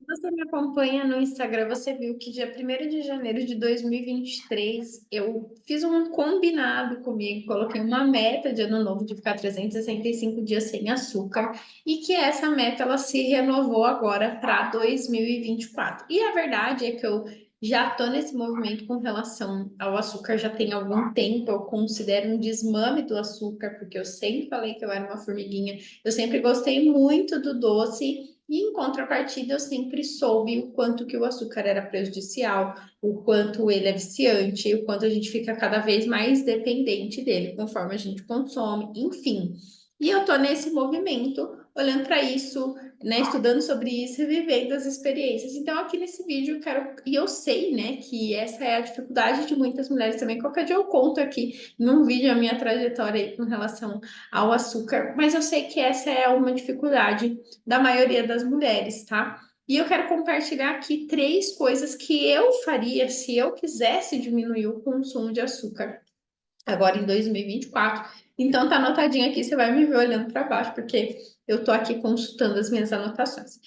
Você me acompanha no Instagram, você viu que dia 1º de janeiro de 2023 eu fiz um combinado comigo, coloquei uma meta de ano novo de ficar 365 dias sem açúcar e que essa meta ela se renovou agora para 2024. E a verdade é que eu já estou nesse movimento com relação ao açúcar já tem algum tempo, eu considero um desmame do açúcar, porque eu sempre falei que eu era uma formiguinha, eu sempre gostei muito do doce. E em contrapartida, eu sempre soube o quanto que o açúcar era prejudicial, o quanto ele é viciante, o quanto a gente fica cada vez mais dependente dele conforme a gente consome, enfim. E eu tô nesse movimento, olhando para isso, né, estudando sobre isso e vivendo as experiências. Então, aqui nesse vídeo, eu quero, e eu sei, né, que essa é a dificuldade de muitas mulheres também. Qualquer dia eu conto aqui num vídeo a minha trajetória aí com relação ao açúcar, mas eu sei que essa é uma dificuldade da maioria das mulheres, tá? E eu quero compartilhar aqui 3 coisas que eu faria se eu quisesse diminuir o consumo de açúcar agora em 2024. Então tá anotadinho aqui, você vai me ver olhando para baixo, porque eu tô aqui consultando as minhas anotações.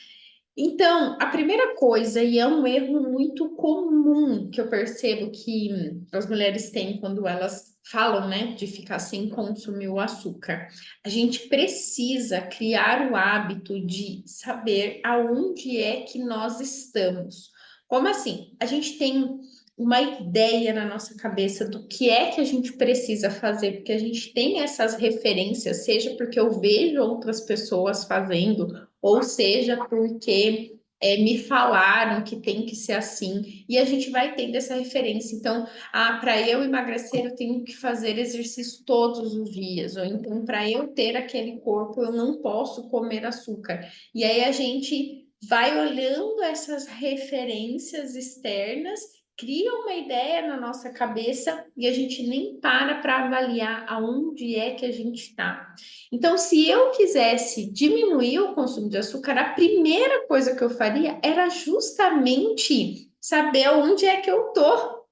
Então, a primeira coisa, e é um erro muito comum que eu percebo que as mulheres têm quando elas falam, né, de ficar sem consumir o açúcar. A gente precisa criar o hábito de saber aonde é que nós estamos. Como assim? A gente tem uma ideia na nossa cabeça do que é que a gente precisa fazer, porque a gente tem essas referências, seja porque eu vejo outras pessoas fazendo, ou seja, porque me falaram que tem que ser assim, e a gente vai tendo essa referência. Então, para eu emagrecer, eu tenho que fazer exercício todos os dias, ou então, para eu ter aquele corpo, eu não posso comer açúcar. E aí a gente vai olhando essas referências externas, cria uma ideia na nossa cabeça e a gente nem para avaliar aonde é que a gente está. Então, se eu quisesse diminuir o consumo de açúcar, a primeira coisa que eu faria era justamente saber onde é que eu tô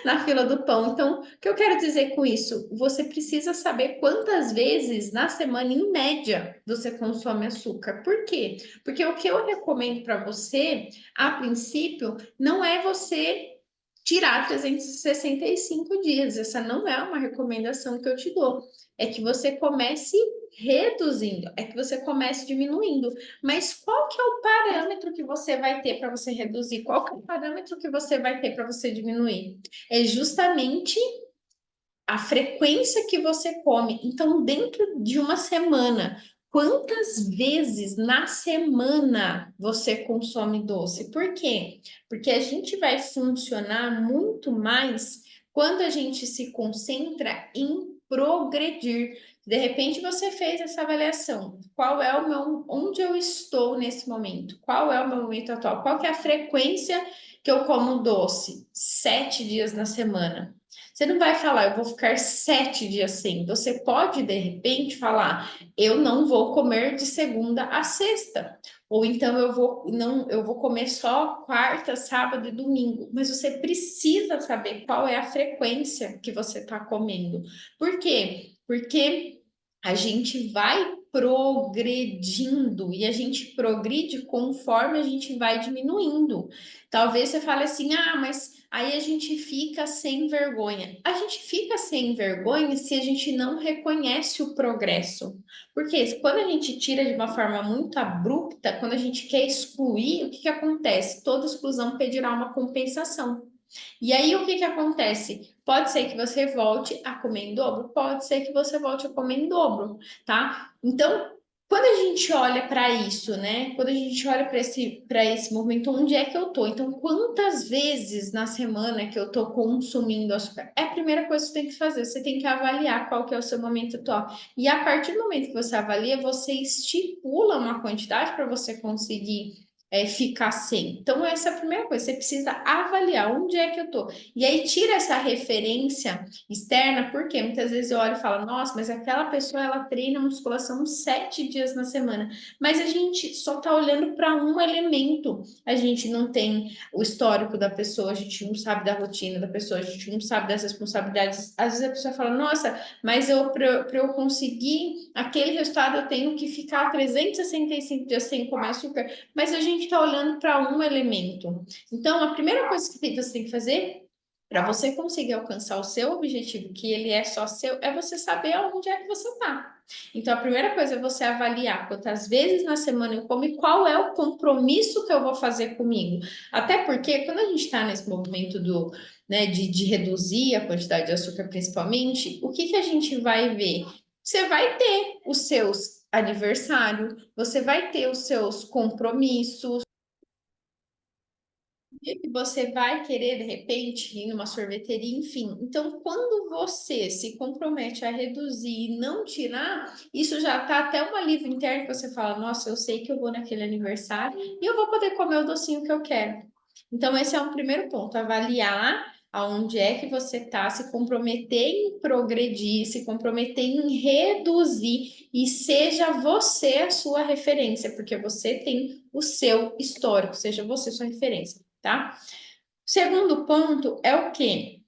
na fila do pão. Então, o que eu quero dizer com isso? Você precisa saber quantas vezes na semana, em média, você consome açúcar. Por quê? Porque o que eu recomendo para você, a princípio, não é você tirar 365 dias. Essa não é uma recomendação que eu te dou. É que você comece reduzindo, é que você comece diminuindo. Mas qual que é o parâmetro que você vai ter para você reduzir? Qual que é o parâmetro que você vai ter para você diminuir? É justamente a frequência que você come. Então, dentro de uma semana, quantas vezes na semana você consome doce? Por quê? Porque a gente vai funcionar muito mais quando a gente se concentra em progredir. De repente você fez essa avaliação. Qual é o meu, onde eu estou nesse momento? Qual é o meu momento atual? Qual que é a frequência que eu como doce? 7 dias na semana. Você não vai falar, eu vou ficar 7 dias sem. Você pode, de repente, falar, eu não vou comer de segunda a sexta. Ou então eu vou, não, eu vou comer só quarta, sábado e domingo. Mas você precisa saber qual é a frequência que você está comendo. Por quê? Porque a gente vai progredindo e a gente progride conforme a gente vai diminuindo. Talvez você fale assim, ah, mas aí a gente fica sem vergonha. A gente fica sem vergonha se a gente não reconhece o progresso. Porque quando a gente tira de uma forma muito abrupta, quando a gente quer excluir, o que que acontece? Toda exclusão pedirá uma compensação. E aí, o que que acontece? Pode ser que você volte a comer em dobro, pode ser que você volte a comer em dobro, tá? Então, quando a gente olha para isso, né? Quando a gente olha para esse movimento, onde é que eu tô? Então, quantas vezes na semana que eu tô consumindo açúcar? É a primeira coisa que você tem que fazer, você tem que avaliar qual que é o seu momento atual. E a partir do momento que você avalia, você estipula uma quantidade para você conseguir ficar sem. Então, essa é a primeira coisa, você precisa avaliar onde é que eu tô. E aí tira essa referência externa, porque muitas vezes eu olho e falo, nossa, mas aquela pessoa ela treina musculação 7 dias na semana. Mas a gente só tá olhando para um elemento. A gente não tem o histórico da pessoa, a gente não sabe da rotina da pessoa, a gente não sabe das responsabilidades. Às vezes a pessoa fala, nossa, mas para eu conseguir aquele resultado, eu tenho que ficar 365 dias sem comer açúcar. Mas a gente gente está olhando para um elemento. Então, a primeira coisa que você tem que fazer para você conseguir alcançar o seu objetivo, que ele é só seu, é você saber onde é que você está. Então, a primeira coisa é você avaliar quantas vezes na semana eu como e qual é o compromisso que eu vou fazer comigo. Até porque, quando a gente está nesse movimento de reduzir a quantidade de açúcar, principalmente, o que a gente vai ver? Você vai ter os seus aniversários, você vai ter os seus compromissos, que você vai querer, de repente, ir numa sorveteria, enfim. Então, quando você se compromete a reduzir e não tirar, isso já está até um alívio interno que você fala, nossa, eu sei que eu vou naquele aniversário e eu vou poder comer o docinho que eu quero. Então, esse é um primeiro ponto, avaliar aonde é que você está, se comprometer em progredir, se comprometer em reduzir e seja você a sua referência, porque você tem o seu histórico, seja você sua referência, tá? Segundo ponto é o quê?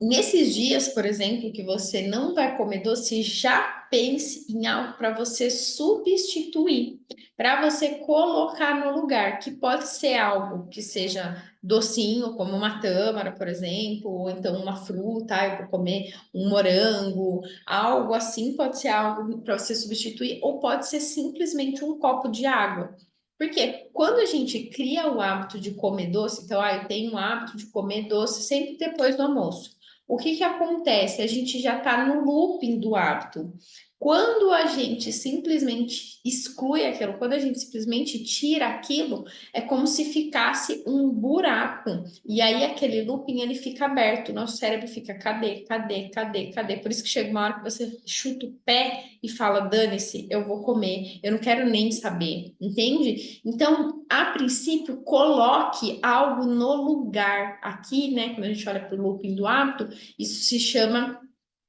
Nesses dias, por exemplo, que você não vai comer doce, já pense em algo para você substituir, para você colocar no lugar, que pode ser algo que seja docinho, como uma tâmara, por exemplo, ou então uma fruta, eu vou comer um morango, algo assim pode ser algo para você substituir, ou pode ser simplesmente um copo de água. Porque quando a gente cria o hábito de comer doce, então, eu tenho o hábito de comer doce sempre depois do almoço. O que acontece? A gente já está no looping do hábito. Quando a gente simplesmente exclui aquilo, quando a gente simplesmente tira aquilo, é como se ficasse um buraco. E aí aquele looping ele fica aberto, nosso cérebro fica cadê, cadê, cadê, cadê? Por isso que chega uma hora que você chuta o pé e fala, dane-se, eu vou comer, eu não quero nem saber, entende? Então, a princípio, coloque algo no lugar. Aqui, né, quando a gente olha para o looping do hábito, isso se chama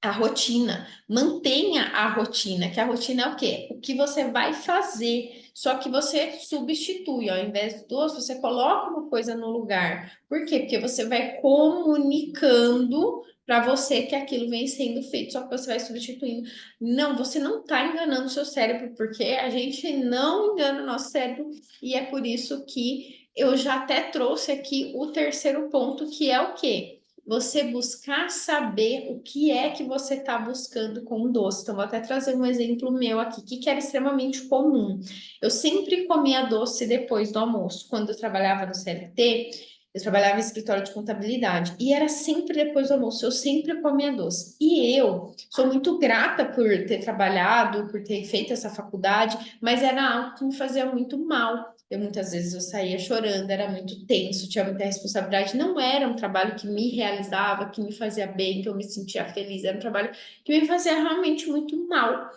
a rotina. Mantenha a rotina, que a rotina é o quê? O que você vai fazer, só que você substitui, ao invés do doce, você coloca uma coisa no lugar. Por quê? Porque você vai comunicando para você que aquilo vem sendo feito, só que você vai substituindo. Não, você não está enganando o seu cérebro, porque a gente não engana o nosso cérebro, e é por isso que eu já até trouxe aqui o terceiro ponto, que é o quê? Você buscar saber o que é que você está buscando com o doce. Então, vou até trazer um exemplo meu aqui, que era extremamente comum. Eu sempre comia doce depois do almoço. Quando eu trabalhava no CLT, eu trabalhava em escritório de contabilidade e era sempre depois do almoço, eu sempre comia doce. E eu sou muito grata por ter trabalhado, por ter feito essa faculdade, mas era algo que me fazia muito mal. Muitas vezes eu saía chorando, era muito tenso, tinha muita responsabilidade. Não era um trabalho que me realizava, que me fazia bem, que eu me sentia feliz. Era um trabalho que me fazia realmente muito mal.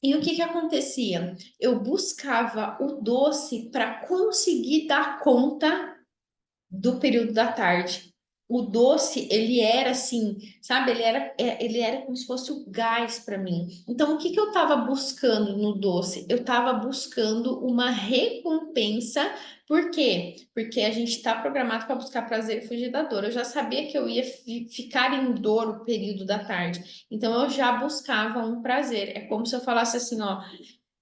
E o que acontecia? Eu buscava o doce para conseguir dar conta do período da tarde. O doce, ele era assim, sabe? Ele era como se fosse o gás para mim. Então, o que eu estava buscando no doce? Eu estava buscando uma recompensa. Por quê? Porque a gente está programado para buscar prazer e fugir da dor. Eu já sabia que eu ia ficar em dor o período da tarde. Então, eu já buscava um prazer. É como se eu falasse assim, ó,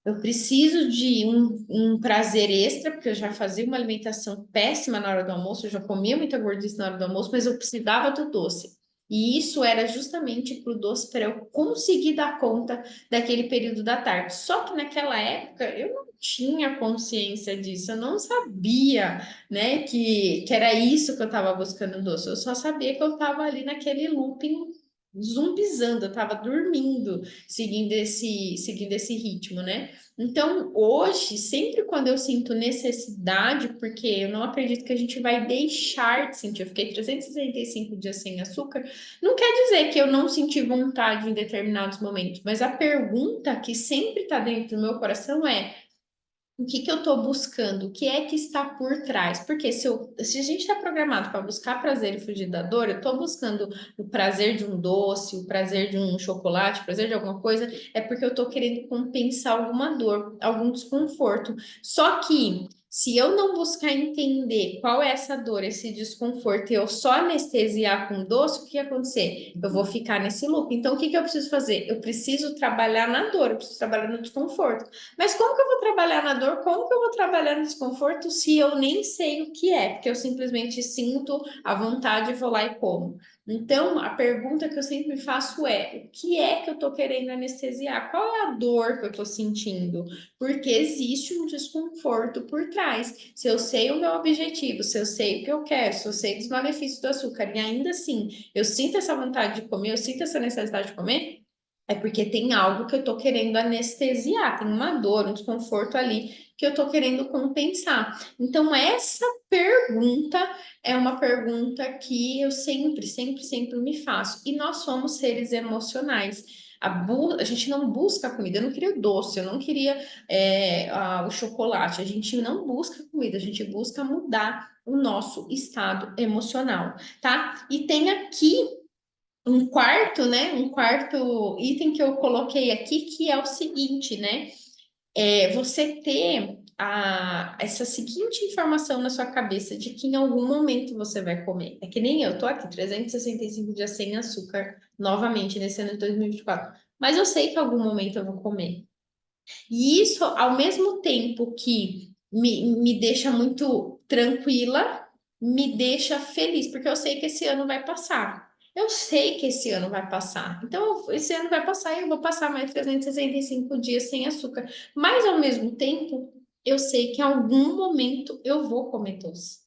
eu preciso de um prazer extra, porque eu já fazia uma alimentação péssima na hora do almoço, eu já comia muita gordice na hora do almoço, mas eu precisava do doce. E isso era justamente para o doce para eu conseguir dar conta daquele período da tarde. Só que naquela época eu não tinha consciência disso, eu não sabia, né, que era isso que eu estava buscando doce. Eu só sabia que eu estava ali naquele looping zumbizando, eu estava dormindo, seguindo esse ritmo, né? Então, hoje, sempre quando eu sinto necessidade, porque eu não acredito que a gente vai deixar de sentir, eu fiquei 365 dias sem açúcar, não quer dizer que eu não senti vontade em determinados momentos, mas a pergunta que sempre está dentro do meu coração é: o que eu estou buscando? O que é que está por trás? Porque se a gente está programado para buscar prazer e fugir da dor, eu estou buscando o prazer de um doce, o prazer de um chocolate, o prazer de alguma coisa, é porque eu estou querendo compensar alguma dor, algum desconforto. Só que Se eu não buscar entender qual é essa dor, esse desconforto, e eu só anestesiar com doce, o que ia acontecer? Eu vou ficar nesse loop. Então, o que que eu preciso fazer? Eu preciso trabalhar na dor, eu preciso trabalhar no desconforto. Mas como que eu vou trabalhar na dor? Como que eu vou trabalhar no desconforto se eu nem sei o que é? Porque eu simplesmente sinto a vontade e vou lá e como. Então, a pergunta que eu sempre me faço é: o que é que eu estou querendo anestesiar? Qual é a dor que eu estou sentindo? Porque existe um desconforto por trás. Se eu sei o meu objetivo, se eu sei o que eu quero, se eu sei dos malefícios do açúcar, e ainda assim eu sinto essa vontade de comer, eu sinto essa necessidade de comer, é porque tem algo que eu estou querendo anestesiar, tem uma dor, um desconforto ali que eu estou querendo compensar. Então, essa pergunta é uma pergunta que eu sempre, sempre, sempre me faço. E nós somos seres emocionais. A gente não busca comida. Eu não queria doce, eu não queria o chocolate. A gente não busca comida, a gente busca mudar o nosso estado emocional, tá? E tem aqui um quarto, né? Um quarto item que eu coloquei aqui, que é o seguinte, né? Você ter essa seguinte informação na sua cabeça de que em algum momento você vai comer. É que nem eu tô aqui, 365 dias sem açúcar, novamente, nesse ano de 2024. Mas eu sei que em algum momento eu vou comer. E isso, ao mesmo tempo que me deixa muito tranquila, me deixa feliz, porque eu sei que esse ano vai passar. Eu sei que esse ano vai passar. Então, esse ano vai passar e eu vou passar mais 365 dias sem açúcar. Mas, ao mesmo tempo, eu sei que em algum momento eu vou comer doce.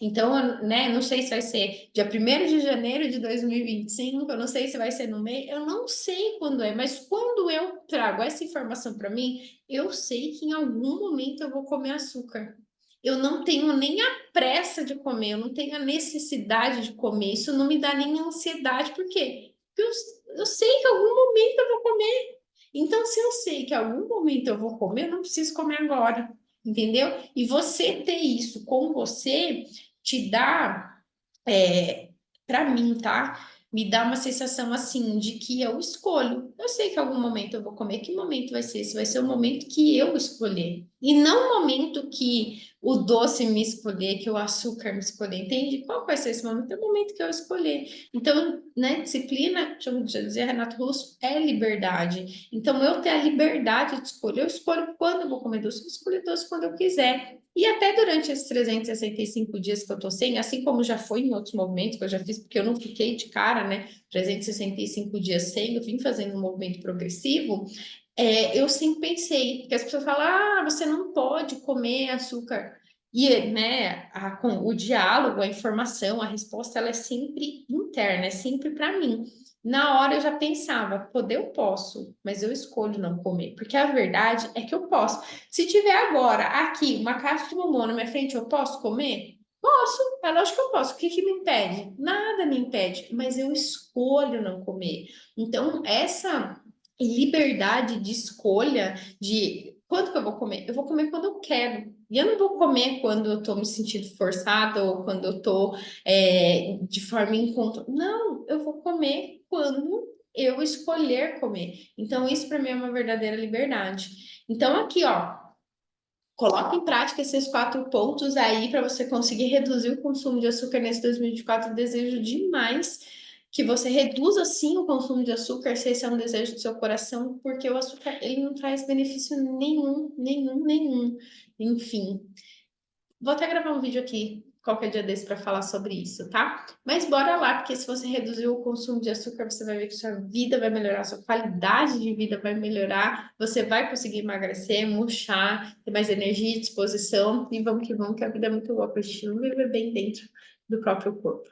Então, né, não sei se vai ser dia 1º de janeiro de 2025, eu não sei se vai ser no meio, eu não sei quando é, mas quando eu trago essa informação para mim, eu sei que em algum momento eu vou comer açúcar. Eu não tenho nem a pressa de comer, eu não tenho a necessidade de comer, isso não me dá nem ansiedade, por quê? Porque eu sei que em algum momento eu vou comer. Então, se eu sei que em algum momento eu vou comer, eu não preciso comer agora, entendeu? E você ter isso com você te dá, para mim, tá? Me dá uma sensação assim de que eu escolho. Eu sei que em algum momento eu vou comer. Que momento vai ser? Esse vai ser o momento que eu escolher. E não o momento que o doce me escolher, que o açúcar me escolher. Entende? Qual vai ser esse momento? É o momento que eu escolher. Então, né, disciplina, deixa eu dizer, Renato Russo, é liberdade. Então, eu ter a liberdade de escolher, eu escolho quando eu vou comer doce, eu escolho doce quando eu quiser. E até durante esses 365 dias que eu tô sem, assim como já foi em outros movimentos que eu já fiz, porque eu não fiquei de cara, né? 365 dias sem, eu vim fazendo um movimento progressivo. Eu sempre pensei, que as pessoas falam, você não pode comer açúcar. E, né, com o diálogo, a informação, a resposta, ela é sempre interna, é sempre para mim. Na hora eu já pensava, poder eu posso, mas eu escolho não comer, porque a verdade é que eu posso. Se tiver agora aqui uma caixa de mamão na minha frente, eu posso comer? Posso, é lógico que eu posso. O que que me impede? Nada me impede, mas eu escolho não comer. Então, essa liberdade de escolha de quanto que eu vou comer? Eu vou comer quando eu quero. E eu não vou comer quando eu tô me sentindo forçada ou quando eu tô de forma incontrolada. Não, eu vou comer quando eu escolher comer. Então, isso para mim é uma verdadeira liberdade. Então, aqui, ó, coloque em prática esses 4 pontos aí para você conseguir reduzir o consumo de açúcar nesse 2024. Eu desejo demais que você reduza sim o consumo de açúcar, se esse é um desejo do seu coração, porque o açúcar ele não traz benefício nenhum, nenhum, nenhum. Enfim, vou até gravar um vídeo aqui qualquer dia desse para falar sobre isso, tá? Mas bora lá, porque se você reduzir o consumo de açúcar, você vai ver que sua vida vai melhorar, sua qualidade de vida vai melhorar, você vai conseguir emagrecer, murchar, ter mais energia e disposição, e vamos que a vida é muito louca, a gente não vive bem dentro do próprio corpo.